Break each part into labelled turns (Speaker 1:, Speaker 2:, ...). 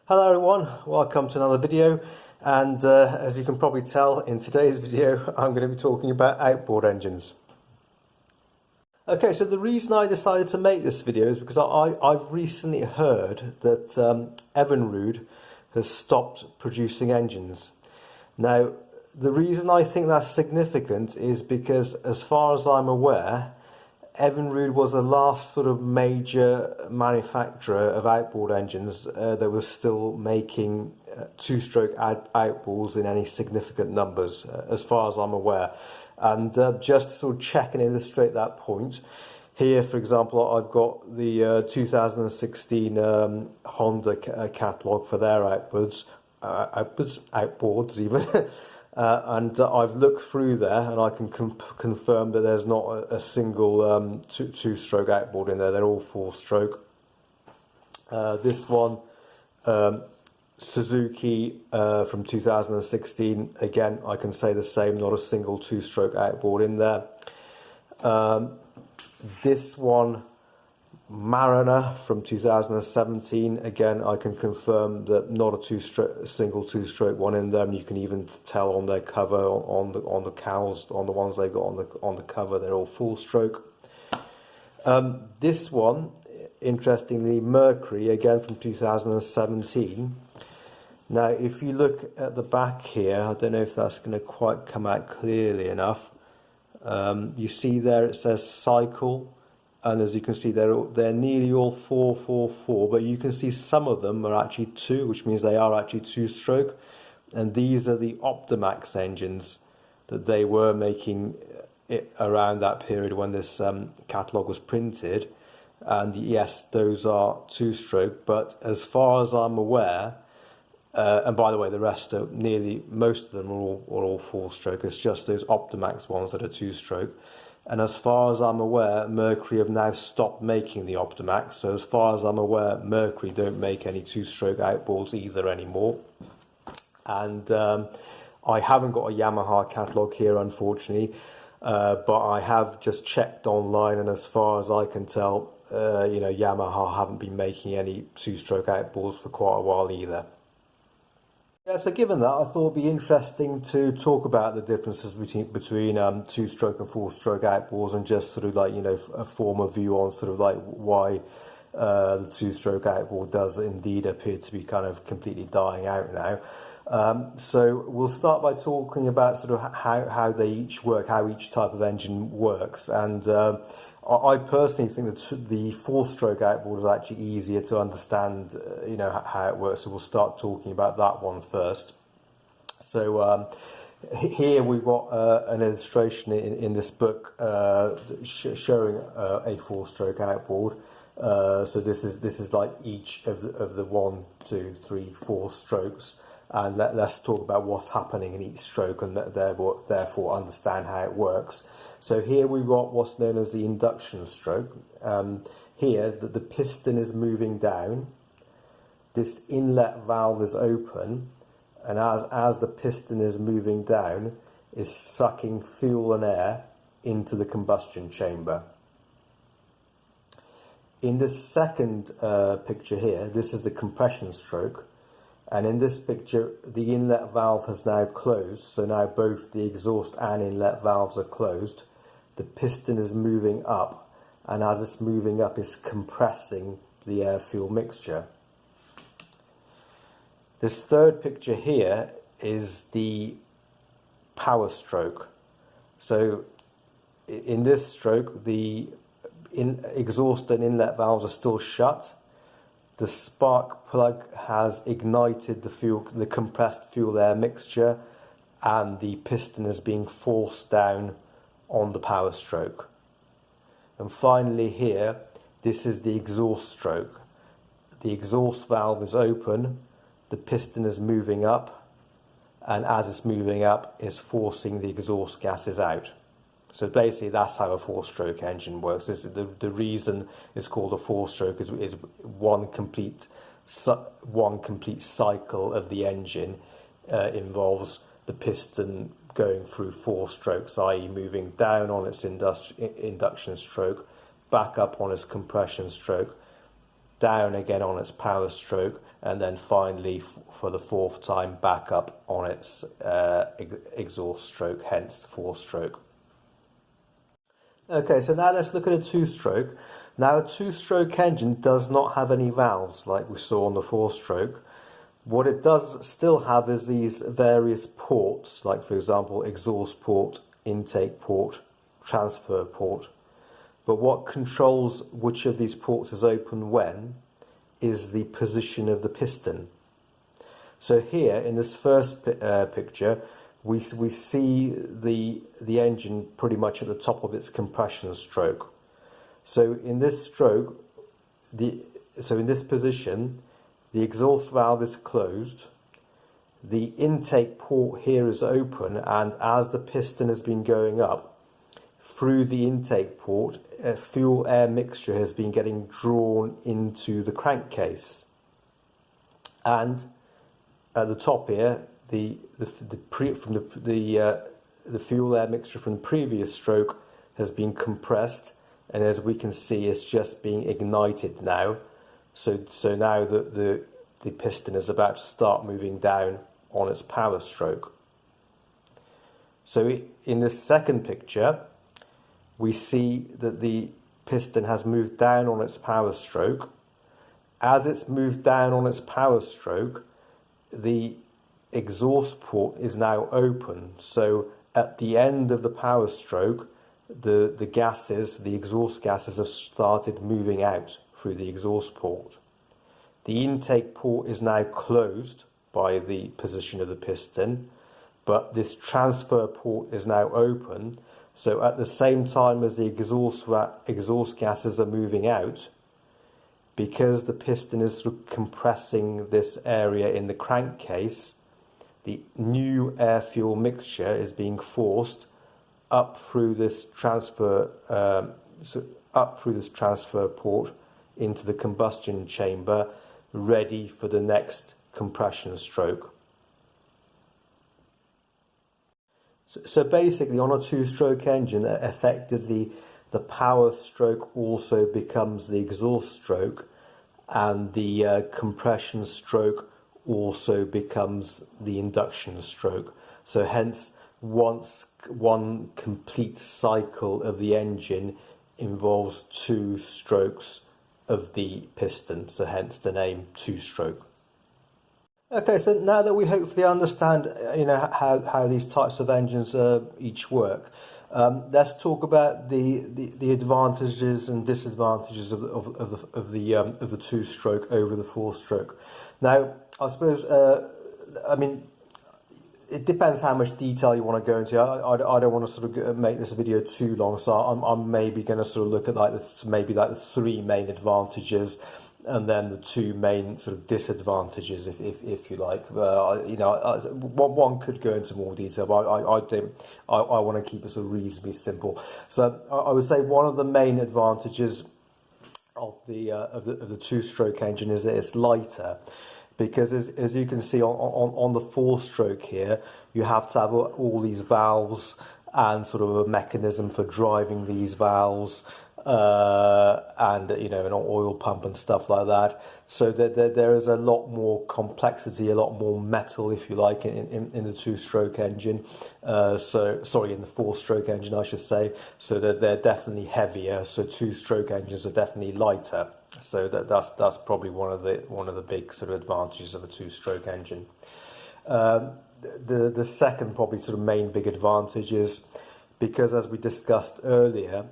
Speaker 1: Hello everyone, welcome to another video, and as you can probably tell in today's video I'm going to be talking about outboard engines. Okay, so the reason I decided to make this video is because I've recently heard that Evinrude has stopped producing engines. Now, the reason I think that's significant is because, as far as I'm aware, Evinrude was the last sort of major manufacturer of outboard engines that was still making two-stroke outboards in any significant numbers, as far as I'm aware. And just to sort of check and illustrate that point, here, for example, I've got the 2016 Honda catalogue for their outboards even. And I've looked through there, and I can confirm that there's not a single two-stroke outboard in there. They're all four-stroke. This one, Suzuki from 2016, again, I can say the same, not a single two-stroke outboard in there. This one, Mariner from 2017, again, I can confirm that not a single two-stroke one in there, and you can even tell on their cover, on the cowls, on the ones they've got on the cover, they're all full-stroke. This one, interestingly, Mercury, again from 2017. Now, if you look at the back here, I don't know if that's going to quite come out clearly enough. You see there it says cycle. And as you can see, they're nearly all 444, but you can see some of them are actually two, which means they are actually two-stroke. And these are the Optimax engines that they were making around that period when this catalogue was printed. And yes, those are two-stroke, but as far as I'm aware, and by the way, the rest are most of them are all four-stroke. It's just those Optimax ones that are two-stroke. And as far as I'm aware, Mercury have now stopped making the Optimax. So as far as I'm aware, Mercury don't make any two-stroke outboards either anymore. And I haven't got a Yamaha catalogue here, unfortunately. But I have just checked online, and as far as I can tell, Yamaha haven't been making any two-stroke outboards for quite a while either. Yeah, so given that, I thought it'd be interesting to talk about the differences between two-stroke and four-stroke outboards, and just sort of form a view on sort of why the two-stroke outboard does indeed appear to be kind of completely dying out now. So we'll start by talking about sort of how they each work, how each type of engine works, and I personally think that the four-stroke outboard is actually easier to understand, how it works. So we'll start talking about that one first. So here we've got an illustration in this book showing a four-stroke outboard. So this is like each of the 1, 2, 3, 4 strokes. And let's talk about what's happening in each stroke, and therefore understand how it works. So here we've got what's known as the induction stroke. Here the piston is moving down, this inlet valve is open, and as the piston is moving down, is sucking fuel and air into the combustion chamber. In this second picture here, this is the compression stroke. And in this picture, the inlet valve has now closed, so now both the exhaust and inlet valves are closed. The piston is moving up, and as it's moving up, it's compressing the air-fuel mixture. This third picture here is the power stroke. So in this stroke, the exhaust and inlet valves are still shut. The spark plug has ignited the compressed fuel air mixture, and the piston is being forced down on the power stroke. And finally here, this is the exhaust stroke. The exhaust valve is open, the piston is moving up, and as it's moving up, it's forcing the exhaust gases out. So basically, that's how a four-stroke engine works. The reason it's called a four-stroke is one complete cycle of the engine involves the piston going through 4 strokes, i.e. moving down on its induction stroke, back up on its compression stroke, down again on its power stroke, and then finally for the fourth time back up on its exhaust stroke, hence four-stroke. Okay, so now let's look at a two-stroke. Now, a two-stroke engine does not have any valves like we saw on the four-stroke. What it does still have is these various ports, like for example exhaust port, intake port, transfer port. But what controls which of these ports is open when is the position of the piston. So here in this first picture, we see the engine pretty much at the top of its compression stroke. So in this stroke, in this position, the exhaust valve is closed, the intake port here is open, and as the piston has been going up, through the intake port, a fuel-air mixture has been getting drawn into the crankcase. And at the top here, the fuel-air mixture from the previous stroke has been compressed, and as we can see, it's just being ignited now. So now the piston is about to start moving down on its power stroke. So in this second picture, we see that the piston has moved down on its power stroke. As it's moved down on its power stroke, the exhaust port is now open. So at the end of the power stroke, the exhaust gases have started moving out through the exhaust port. The intake port is now closed by the position of the piston, but this transfer port is now open. So at the same time as the exhaust gases are moving out, because the piston is sort of compressing this area in the crankcase, the new air-fuel mixture is being forced up through this transfer port into the combustion chamber, ready for the next compression stroke. So basically, on a two-stroke engine, effectively the power stroke also becomes the exhaust stroke, and the compression stroke also becomes the induction stroke. So hence, one complete cycle of the engine involves two strokes of the piston, so hence the name two-stroke. Okay, so now that we hopefully understand, how these types of engines each work, let's talk about the advantages and disadvantages of the two-stroke over the four-stroke. Now, I suppose, it depends how much detail you want to go into. I don't want to sort of make this video too long, so I'm maybe going to sort of look at the three main advantages, and then the two main sort of disadvantages, if you like. One could go into more detail, but I want to keep it sort of reasonably simple. So I would say one of the main advantages of the two-stroke engine is that it's lighter, because as you can see on the four-stroke here, you have to have all these valves and sort of a mechanism for driving these valves, and an oil pump and stuff like that. So there is a lot more complexity, a lot more metal, if you like, in the two-stroke engine. In the four-stroke engine, I should say. So that they're definitely heavier. So two-stroke engines are definitely lighter. So that's probably one of the big sort of advantages of a two-stroke engine. The second probably sort of main big advantage is because, as we discussed earlier,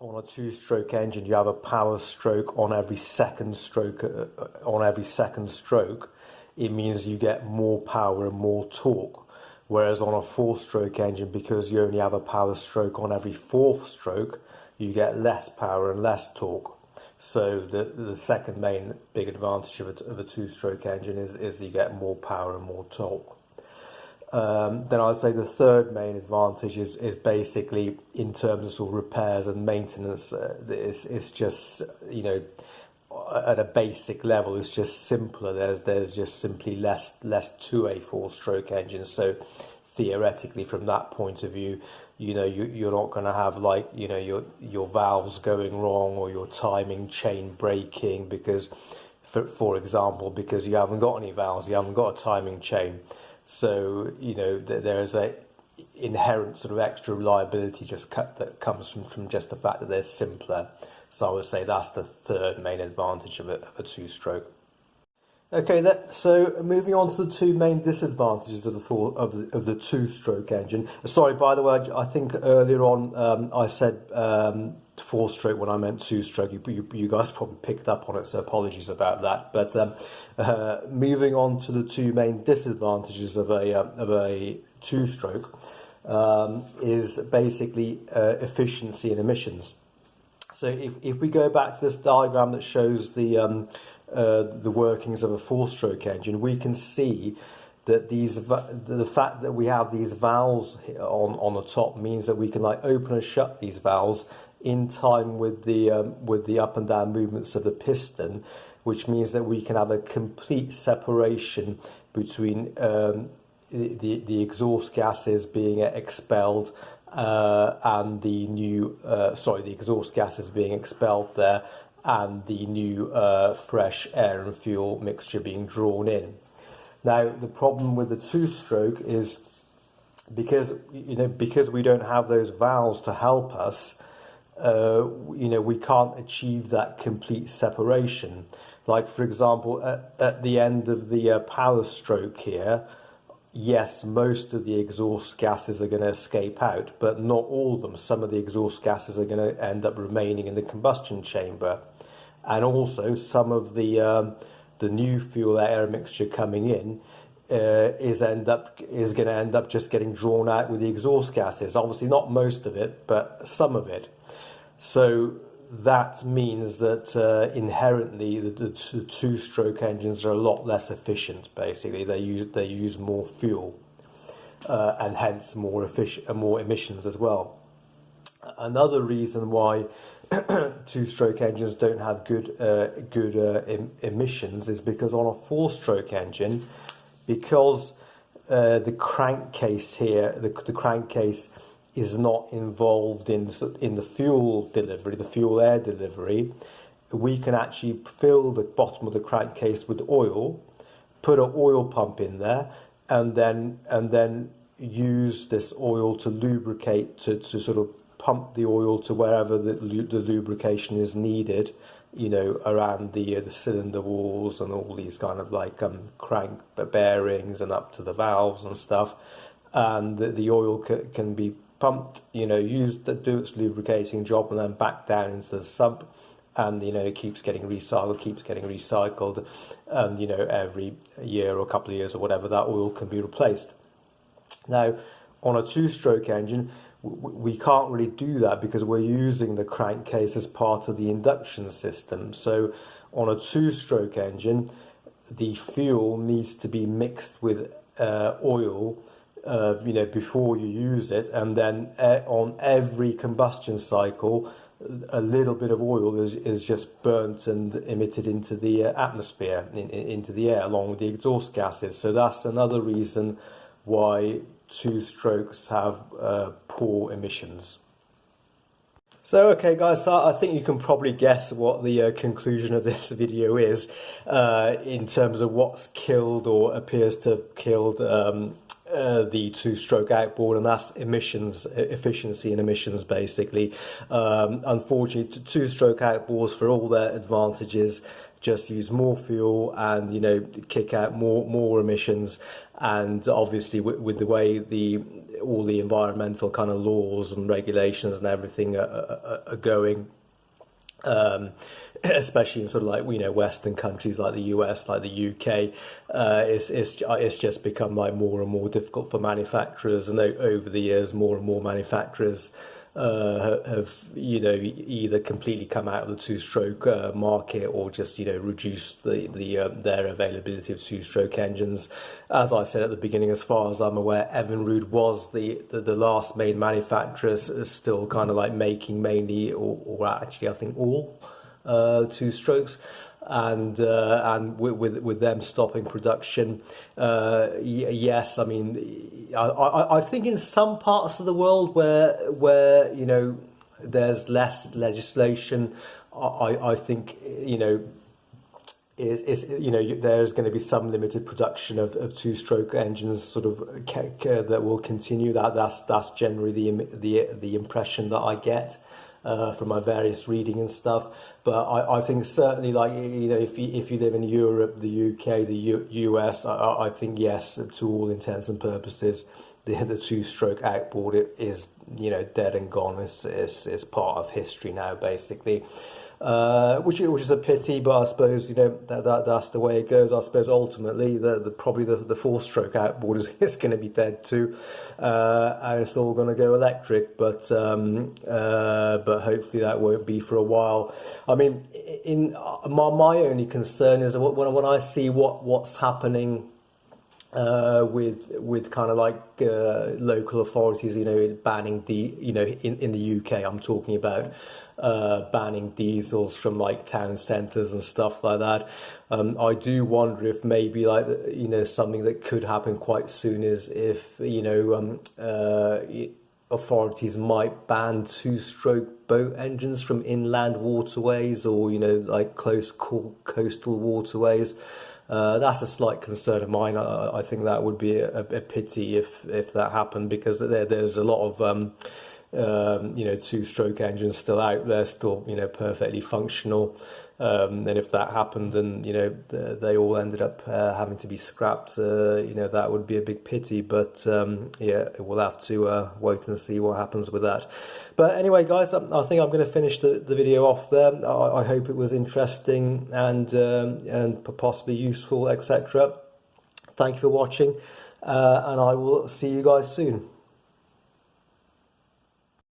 Speaker 1: on a two-stroke engine, you have a power stroke on every second stroke. It means you get more power and more torque. Whereas on a four-stroke engine, because you only have a power stroke on every fourth stroke, you get less power and less torque. So the second main big advantage of a two-stroke engine is you get more power and more torque. Then I'd say the third main advantage is basically in terms of sort of repairs and maintenance. It's just, at a basic level, it's just simpler. There's just simply less to a four-stroke engine. So theoretically, from that point of view, you're not going to have like, your valves going wrong or your timing chain breaking because, for example, because you haven't got any valves, you haven't got a timing chain. So, there's a inherent sort of extra reliability that comes from just the fact that they're simpler. So I would say that's the third main advantage of a two-stroke. Okay, so moving on to the two main disadvantages of the two-stroke engine. Sorry, by the way, I think earlier on I said four-stroke when I meant two-stroke. You guys probably picked up on it, so apologies about that. But moving on to the two main disadvantages of a two-stroke is basically efficiency and emissions. So if we go back to this diagram that shows the workings of a four-stroke engine, we can see that the fact that we have these valves on the top means that we can like open and shut these valves in time with the up and down movements of the piston, which means that we can have a complete separation between the exhaust gases being expelled and the exhaust gases being expelled there, and the new fresh air and fuel mixture being drawn in. Now, the problem with the two-stroke is because we don't have those valves to help us, we can't achieve that complete separation. Like, for example, at the end of the power stroke here, yes, most of the exhaust gases are going to escape out, but not all of them. Some of the exhaust gases are going to end up remaining in the combustion chamber. And also some of the new fuel air mixture coming in is going to end up just getting drawn out with the exhaust gases. Obviously not most of it, but some of it. So that means that inherently the two-stroke engines are a lot less efficient. Basically, they use more fuel and hence more emissions as well. Another reason why two-stroke engines don't have good emissions is because on a four-stroke engine, because the crankcase here, the crankcase is not involved in the fuel delivery, the fuel air delivery, we can actually fill the bottom of the crankcase with oil, put an oil pump in there, and then use this oil to lubricate, to sort of pump the oil to wherever the lubrication is needed, around the cylinder walls and all these kind of like crank bearings and up to the valves and stuff. And the oil can be pumped, used to do its lubricating job, and then back down into the sump. And it keeps getting recycled, and every year or a couple of years or whatever, that oil can be replaced. Now, on a two-stroke engine, we can't really do that because we're using the crankcase as part of the induction system. So on a two-stroke engine, the fuel needs to be mixed with oil, before you use it, and then on every combustion cycle, a little bit of oil is just burnt and emitted into the atmosphere, into the air, along with the exhaust gases. So that's another reason why two-strokes have poor emissions. So, okay guys, so I think you can probably guess what the conclusion of this video is in terms of what's killed or appears to have killed the two-stroke outboard, and that's efficiency and emissions basically. Unfortunately, two-stroke outboards, for all their advantages, just use more fuel and kick out more emissions. And obviously with the way all the environmental kind of laws and regulations and everything are going, especially in sort of like Western countries like the US, like the UK, it's just become like more and more difficult for manufacturers, and over the years more and more manufacturers have either completely come out of the two-stroke market, or just reduced their availability of two-stroke engines. As I said at the beginning, as far as I'm aware, Evinrude was the last main manufacturer, still kind of like making mainly, or actually I think all two strokes. And with them stopping production, yes, I mean, I think in some parts of the world where you know there's less legislation, I think you know you know there's going to be some limited production of two-stroke engines sort of that will continue. That's generally the impression that I get from my various reading and stuff. But I think certainly, like, you know, if you live in Europe, the UK, the US, I think yes, to all intents and purposes, the two-stroke outboard is, you know, dead and gone. It's part of history now, basically. Which is a pity, but I suppose, you know, that's the way it goes. I suppose ultimately probably the four-stroke outboard is going to be dead too, and it's all going to go electric. But hopefully that won't be for a while. I mean, in my only concern is when I see what's happening with kind of like local authorities, you know, banning in the UK, I'm talking about banning diesels from like town centres and stuff like that. I do wonder if maybe, like, you know, something that could happen quite soon is if, you know, authorities might ban two-stroke boat engines from inland waterways, or, you know, like close coastal waterways. That's a slight concern of mine. I think that would be a pity if that happened, because there's a lot of you know, two-stroke engines still out there, still, you know, perfectly functional. And if that happened and, you know, they all ended up having to be scrapped, you know, that would be a big pity. But yeah, we'll have to wait and see what happens with that. But anyway, guys, I think I'm going to finish the video off there. I hope it was interesting and possibly useful, etc. Thank you for watching, and I will see you guys soon.